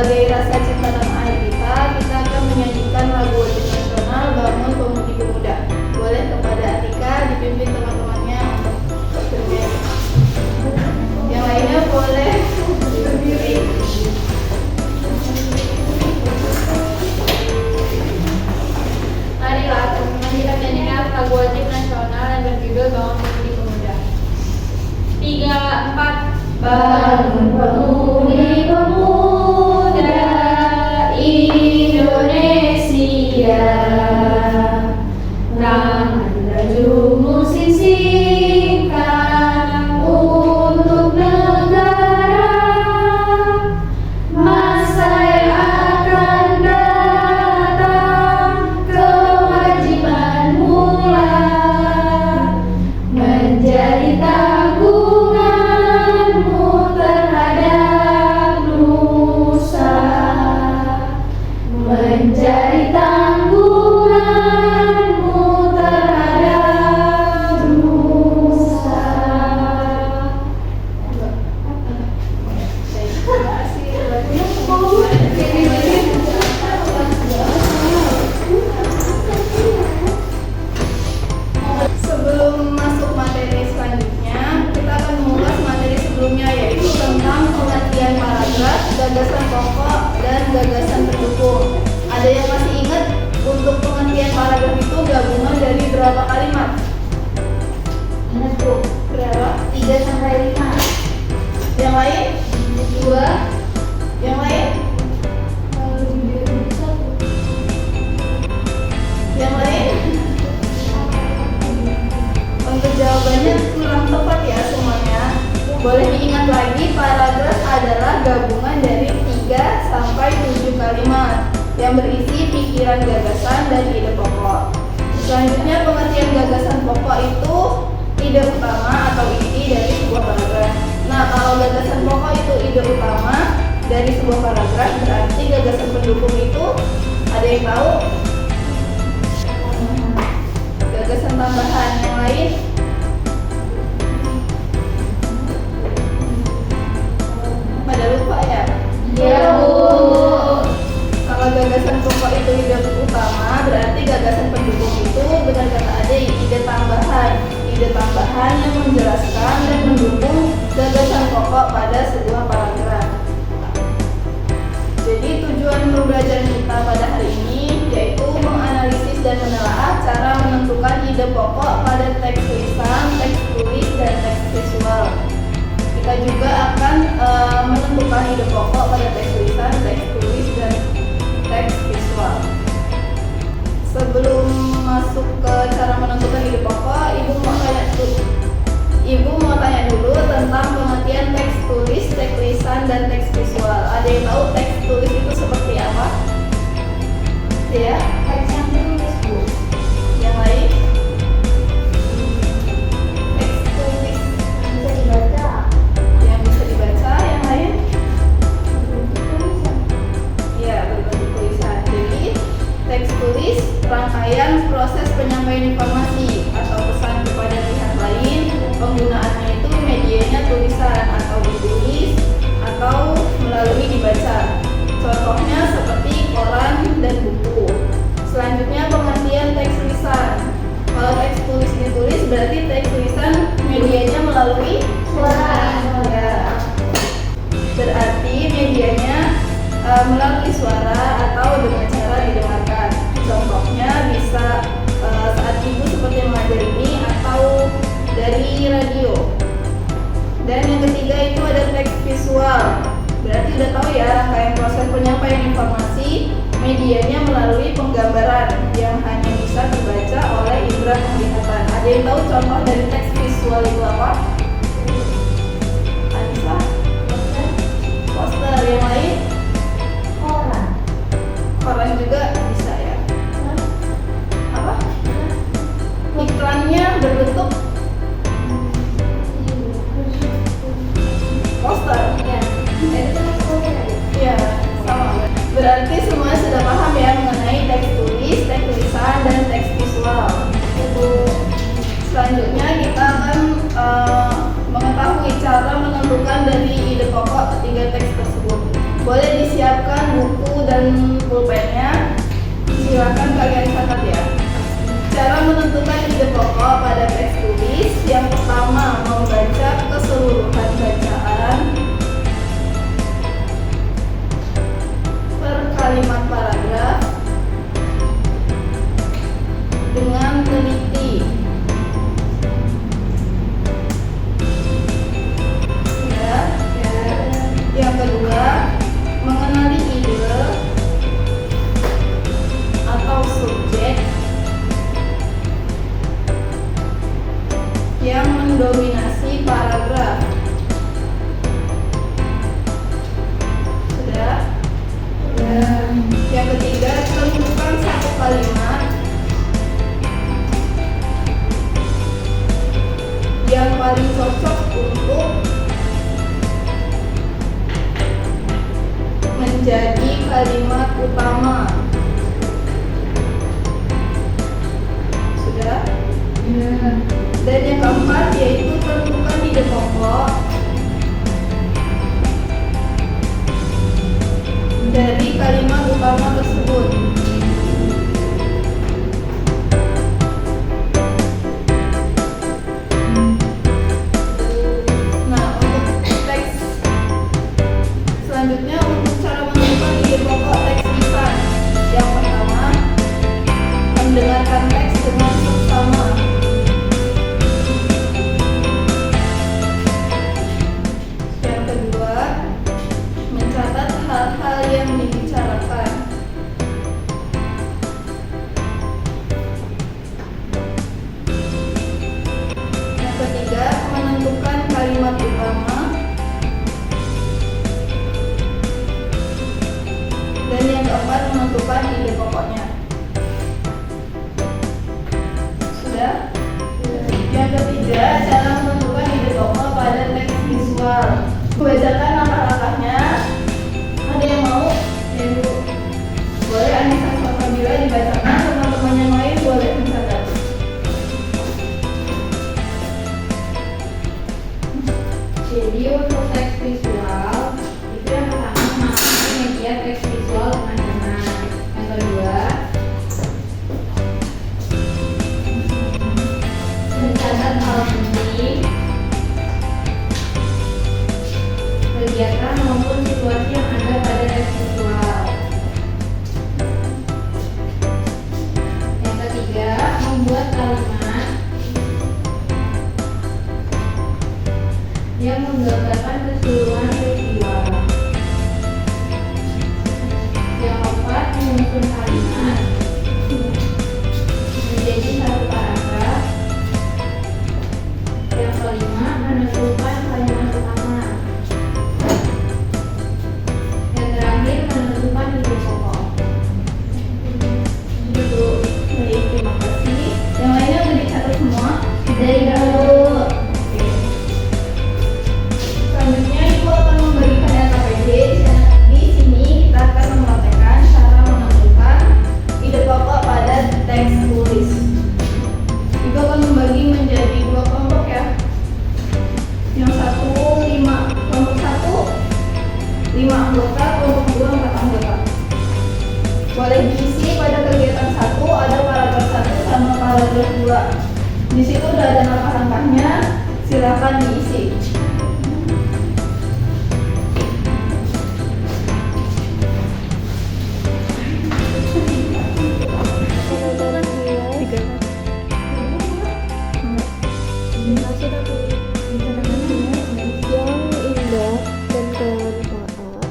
sebagai rasa cinta tanah air kita akan menyanyikan lagu wajib nasional Bangun Pemudi-Pemuda. Boleh kepada Atika dipimpin teman-temannya untuk bernyanyi. Yang lainnya boleh berdiri. Marilah teman-teman kita menyanyikan lagu wajib nasional yang berjudul Bangun Pemudi-Pemuda. 3, 4. Bangun Pemudi-Pemuda Indonesia, tangan rajumu sisihkan untuk negara, masa yang akan datang kewajibanmu lah menjadi tanggunganmu terhadap nusa, menjadi tanggunganmu terhadap nusa. Sebelum masuk materi selanjutnya, kita akan mengulas materi sebelumnya, yaitu tentang pengertian paragraf, gagasan pokok, dan gagasan pendukung. Ada yang masih ingat untuk pengertian paragraf itu gabungan dari berapa kalimat? Ingat Bu, Berapa? 3 sampai 5. Yang lain? 2. Yang lain? Yang lain? Untuk jawabannya kurang tepat ya semuanya. Boleh diingat lagi, paragraf adalah gabungan dari 3 sampai 7 kalimat yang berisi pikiran, gagasan, dan ide pokok. Selanjutnya, pengertian gagasan pokok itu ide utama atau inti dari sebuah paragraf. Nah, kalau gagasan pokok itu ide utama dari sebuah paragraf, berarti gagasan pendukung itu ada yang tahu? Gagasan tambahan yang lain? Pada lupa ya? Iya Bu. Kalau gagasan pokok itu ide utama, berarti gagasan pendukung itu benar kata ada ide tambahan. Ide tambahan yang menjelaskan dan mendukung gagasan pokok pada sebuah paragraf. Jadi tujuan pembelajaran kita pada hari ini yaitu menganalisis dan menelaah cara menentukan ide pokok pada teks tulisan, teks tulis, dan teks visual. Kita juga akan menentukan ide pokok pada teks tulisan, teks tulis, dan teks visual. Sebelum masuk ke cara menentukan ide pokok, Ibu mau tanya dulu tentang pengertian teks tulis, teks tulisan, dan teks visual. Ada yang tahu teks tulis itu seperti apa? Ya, Teks yang tulis Bu. yang lain? Teks tulis Bisa dibaca. yang bisa dibaca, yang lain? Tulisan. Ya, berbentuk tulisan. Jadi, teks tulis rangkaian proses penyampaian informasi atau pesan kepada pihak lain. Penggunaannya itu medianya tulisan atau ditulis atau melalui dibaca. Contohnya seperti koran dan buku. Selanjutnya pengertian teks tulisan. Kalau teks tulis ditulis berarti teks tulisan medianya melalui Suara. ya. Berarti medianya melalui suara atau dengan cara didengarkan. Contohnya bisa saat ibu seperti mengajar ini atau dari radio. Dan yang ketiga itu ada teks visual. Berarti udah tahu ya rangkaian proses penyampaian informasi, medianya melalui penggambaran yang hanya bisa dibaca oleh indera penglihatan. Ada yang tahu contoh dari teks visual itu apa? Anissa? Poster. Yang lain? Koran. Koran juga bisa ya. Apa? Iklannya berbentuk poster. Ya. Itu teks tulis. Iya, sama. Berarti semua sudah paham ya mengenai teks tulis, teks tulisan, dan teks visual. Selanjutnya kita akan mengetahui cara menentukan dari ide pokok ketiga teks tersebut. Boleh disiapkan menentukan ide pokok pada teks tulis. Yang pertama, membaca keseluruhan bacaan per kalimat paragraf dengan teliti. Ya. Yang kedua, mengenali ide atau subjek yang mendominasi paragraf. Sudah? Yang ketiga, tentukan satu kalimat yang paling cocok untuk menjadi kalimat utama. Sudah? Dan yang keempat yaitu tentukan ide pokok dari kalimat utama tersebut. Nah, untuk teks selanjutnya, untuk cara menentukan ide pokok teks lisan. Yang pertama, mendengarkan teks dengan seksama. Yang kedua, mencatat hal-hal yang dibicarakan. Yang ketiga, menentukan kalimat utama. Dan yang keempat, menentukan ide pokoknya. Sudah? Yang ketiga, cara menentukan ide pokok pada teks visual. Membacakan langkah-langkahnya. Ada yang mau? Ya, Bu. Boleh Anissa Salsabila dibacakan, teman-teman yang lain boleh mencatat. Jadi untuk teks visual itu yang pertama mengamati media teks visual dengan benar. Yang kedua, mencatat hal penting, kegiatan maupun situasi yang ada pada teks visual. Yang ketiga, membuat kalimat yang menggambarkan keseluruhan peristiwa. Yang keempat, menyusun kalimat menjadi satu paragraf. Yang kelima, menentukan kalimat utama. Yang terakhir, menentukan ide pokok. Itu. Baik, terima kasih. Yang lainnya udah dicatat semua? Dari dulu. Oke. Selanjutnya Ibu akan memberikan LKPD. Di sini kita akan mempraktekkan cara menentukan ide pokok pada teks tulis. Ibu akan membagi menjadi dua kelompok ya. Yang satu 5, kelompok 1 5 anggota, kelompok 2 4 anggota. Boleh diisi pada kegiatan 1 ada paragraf 1 sama paragraf 2. Di situ udah ada langkah-langkahnya, silakan diisi. Yang indah dan bermanfaat.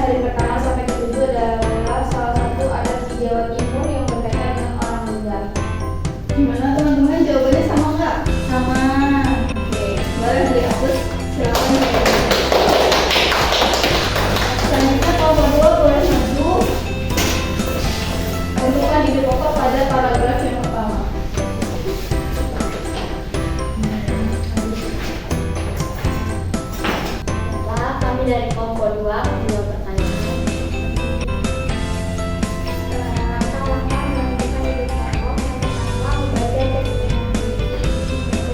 hari pertama sampai ketujuh adalah salah satu adat di Jawa Timur yang berkaitan dengan orang meninggal. Gimana teman-teman, jawabannya sama nggak? Sama. Oke, boleh dihapus, silakan ya. Selanjutnya kelompok 2 boleh maju. Tentukan ide pokok pada paragraf yang pertama. Setelah kami dari kelompok 2 menjawab pertanyaan.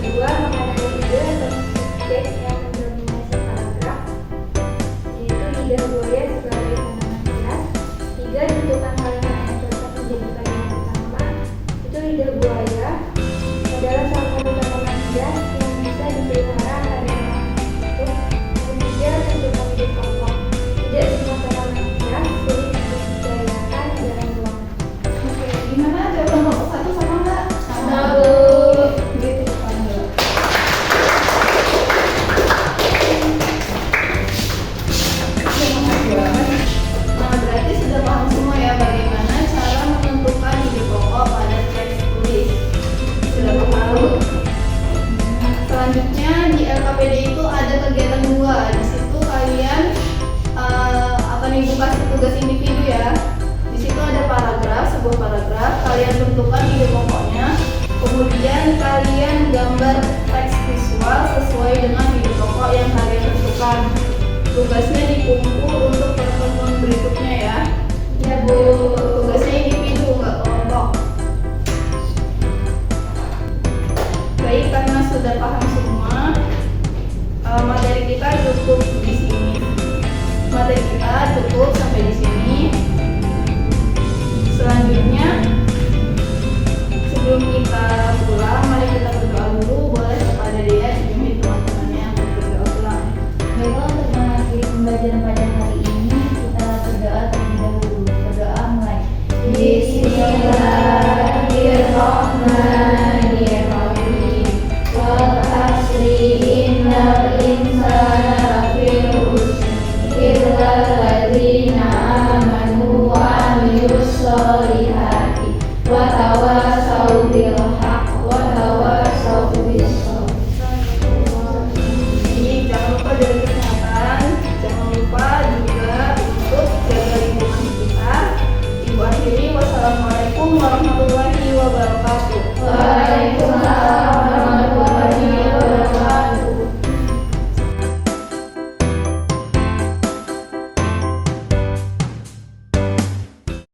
Kedua, mengenai ide atau subjek yang mendominasi paragraf, yaitu ide buaya sebagai penanganan jelas. Tiga, tentukan kalimat yang cocok menjadi kalimat utama. Itu ide buaya adalah salah satu tanaman hias yang bisa dipelihara pada itu. Ketiga, tentukan ide pokok. Tidak semua tanaman hias sulit untuk dijalankan di dalam ruangan. Oke, gimana jawaban kelompok 1 sama nggak? Sama. Gitu kan ya. Nah, berarti sudah paham semua ya bagaimana cara menentukan ide pokok pada teks tulis. Sudah paham? Selanjutnya di LKPD itu ada kegiatan 2. Di situ kalian akan ibu kasih tugas individu ya. Di situ ada paragraf, sebuah paragraf. Kalian tentukan ide pokoknya. Kemudian kalian gambar teks visual sesuai dengan ide pokok yang kalian tentukan. Tugasnya dikumpul untuk pertemuan berikutnya ya. Ya Bu, tugasnya individu nggak kelompok. Baik, karena sudah paham semua, materi kita cukup di sini. Materi kita cukup sampai di sini. Selanjutnya, sebelum kita